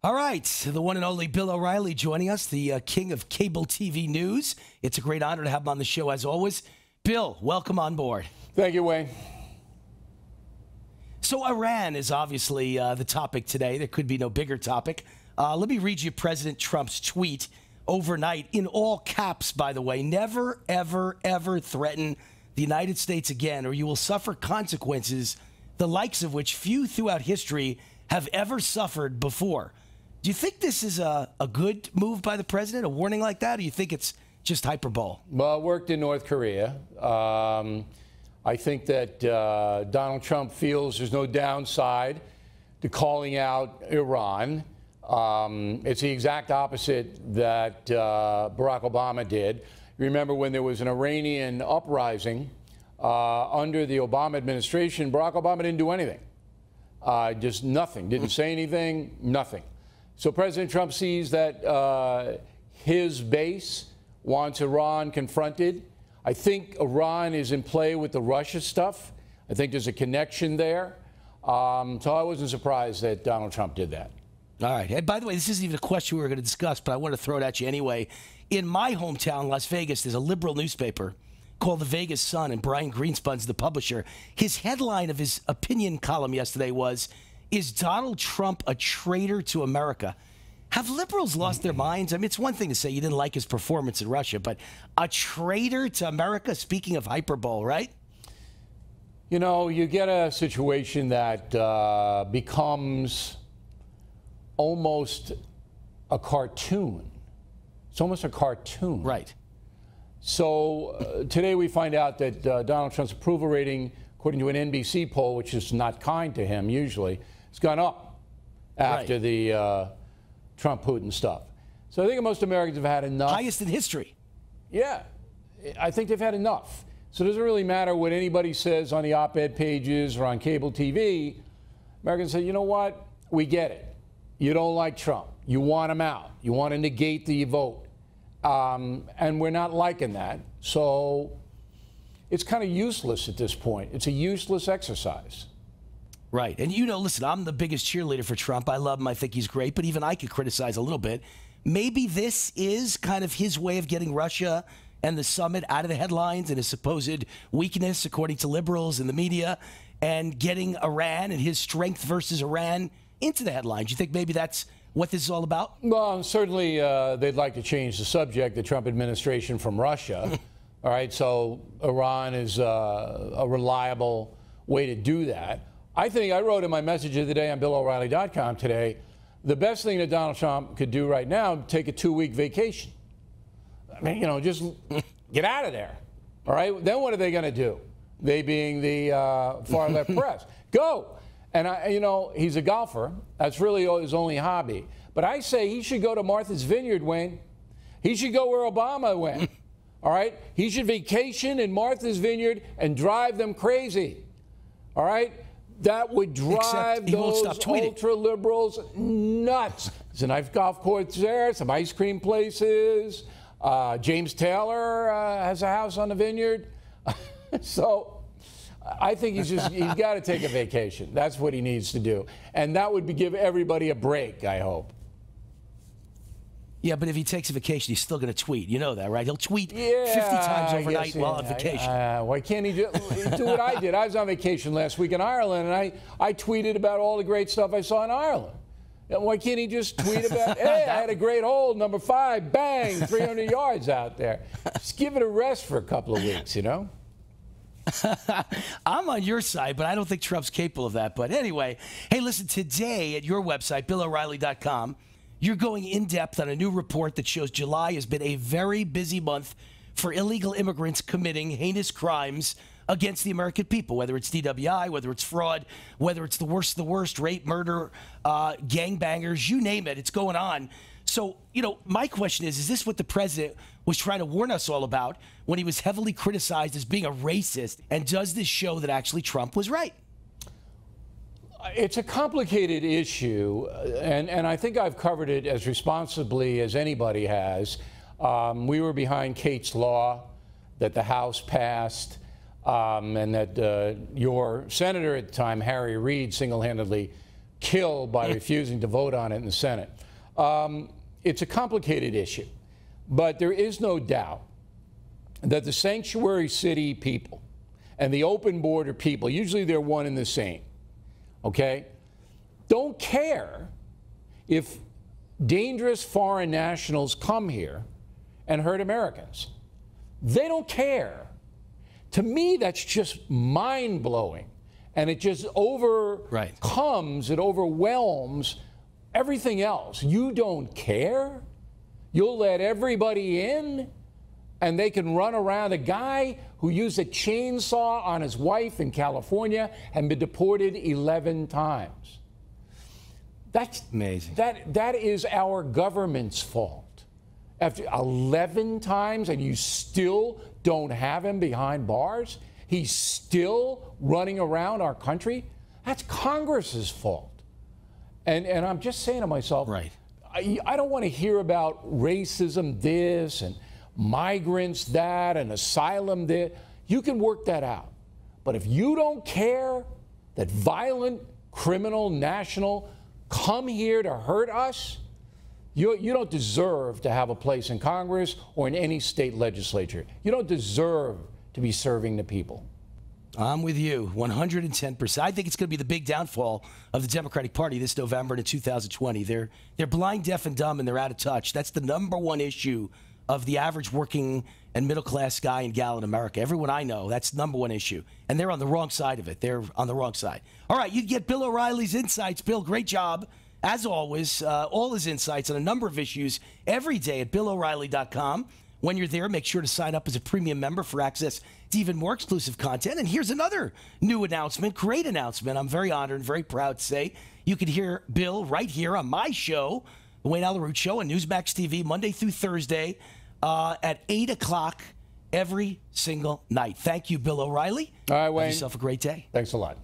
All right, the one and only Bill O'Reilly joining us, the king of cable TV news. It's a great honor to have him on the show, as always. Bill, welcome on board. Thank you, Wayne. So Iran is obviously the topic today. There could be no bigger topic. Let me read you President Trump's tweet overnight, in all caps, by the way. Never, ever, ever threaten the United States again, or you will suffer consequences, the likes of which few throughout history have ever suffered before. Do you think this is a good move by the president, a warning like that, or do you think it's just hyperbole? Well, it worked in North Korea. I think that Donald Trump feels there's no downside to calling out Iran. It's the exact opposite that Barack Obama did. Remember when there was an Iranian uprising under the Obama administration, Barack Obama didn't do anything. Just nothing. Didn't say anything, nothing. So President Trump sees that his base wants Iran confronted. I think Iran is in play with the Russia stuff. I think there's a connection there. So I wasn't surprised that Donald Trump did that. All right. And by the way, this isn't even a question we were going to discuss, but I want to throw it at you anyway. In my hometown, Las Vegas, there's a liberal newspaper called the Vegas Sun, and Brian Greenspun's the publisher. His headline of his opinion column yesterday was, "Is Donald Trump a traitor to America?" Have liberals lost their minds? I mean, it's one thing to say you didn't like his performance in Russia, but a traitor to America, speaking of hyperbole, right? You know, you get a situation that becomes almost a cartoon. It's almost a cartoon. Right. So today we find out that Donald Trump's approval rating, according to an NBC poll, which is not kind to him usually, has gone up after the Trump-Putin stuff. So I think most Americans have had enough. Highest in history. Yeah, I think they've had enough. So it doesn't really matter what anybody says on the op-ed pages or on cable TV. Americans say, you know what? We get it. You don't like Trump. You want him out. You want to negate the vote. And we're not liking that. So it's kind of useless at this point. It's a useless exercise. Right. And, you know, listen, I'm the biggest cheerleader for Trump. I love him. I think he's great. But even I could criticize a little bit. Maybe this is kind of his way of getting Russia and the summit out of the headlines and his supposed weakness, according to liberals in the media, and getting Iran and his strength versus Iran into the headlines. You think maybe that's what this is all about? Well, certainly they'd like to change the subject, the Trump administration, from Russia. All right, so Iran is a reliable way to do that. I think I wrote in my message of the day on BillO'Reilly.com today, the best thing that Donald Trump could do right now, take a 2-week vacation. I mean, you know, just get out of there. All right, then what are they going to do? They being the far left press. Go. And, you know, he's a golfer. That's really his only hobby. But I say he should go to Martha's Vineyard, Wayne. He should go where Obama went. All right? He should vacation in Martha's Vineyard and drive them crazy. All right? That would drive those ultra-liberals nuts. There's a nice golf course there, some ice cream places. James Taylor has a house on the vineyard. So I think he's got to take a vacation. That's what he needs to do. And that would give everybody a break, I hope. Yeah, but if he takes a vacation, he's still going to tweet. You know that, right? He'll tweet 50 times overnight while on vacation. Why can't he do what I did? I was on vacation last week in Ireland, and I tweeted about all the great stuff I saw in Ireland. Why can't he just tweet about, hey, I had a great hole, number 5, bang, 300 yards out there. Just give it a rest for a couple of weeks, you know? I'm on your side, but I don't think Trump's capable of that. But anyway, hey, listen, today at your website, BillO'Reilly.com, you're going in depth on a new report that shows July has been a very busy month for illegal immigrants committing heinous crimes against the American people, whether it's DWI, whether it's fraud, whether it's the worst of the worst, rape, murder, gangbangers, you name it, it's going on. So, you know, my question is this what the president was trying to warn us all about when he was heavily criticized as being a racist? And does this show that actually Trump was right? It's a complicated issue, and I think I've covered it as responsibly as anybody has. We were behind Kate's law that the House passed, and that your senator at the time, Harry Reid, single-handedly kill by refusing to vote on it in the Senate. It's a complicated issue, but there is no doubt that the sanctuary city people and the open border people, usually they're one and the same, okay, don't care if dangerous foreign nationals come here and hurt Americans. They don't care. To me, that's just mind-blowing. And it just overcomes, it overwhelms everything else. You don't care? You'll let everybody in? And they can run around. A guy who used a chainsaw on his wife in California and been deported 11 times. That's amazing. That is our government's fault. After 11 times and you still don't have him behind bars? He's still running around our country? That's Congress's fault. And I'm just saying to myself, right. I don't want to hear about racism this and migrants that and asylum this. You can work that out. But if you don't care that violent, criminal, national come here to hurt us, you don't deserve to have a place in Congress or in any state legislature. You don't deserve to be serving the people. I'm with you 110%. I think it's going to be the big downfall of the Democratic Party this November in 2020. They're blind, deaf, and dumb, and they're out of touch. That's the #1 issue of the average working and middle-class guy and gal in America. Everyone I know, that's #1 issue. And they're on the wrong side of it. They're on the wrong side. All right, you get Bill O'Reilly's insights. Bill, great job. As always, all his insights on a number of issues every day at BillO'Reilly.com. When you're there, make sure to sign up as a premium member for access to even more exclusive content. And here's another new announcement, great announcement. I'm very honored and very proud to say you can hear Bill right here on my show, The Wayne Allyn Show on Newsmax TV, Monday through Thursday at 8 o'clock every single night. Thank you, Bill O'Reilly. All right, Wayne. Have yourself a great day. Thanks a lot.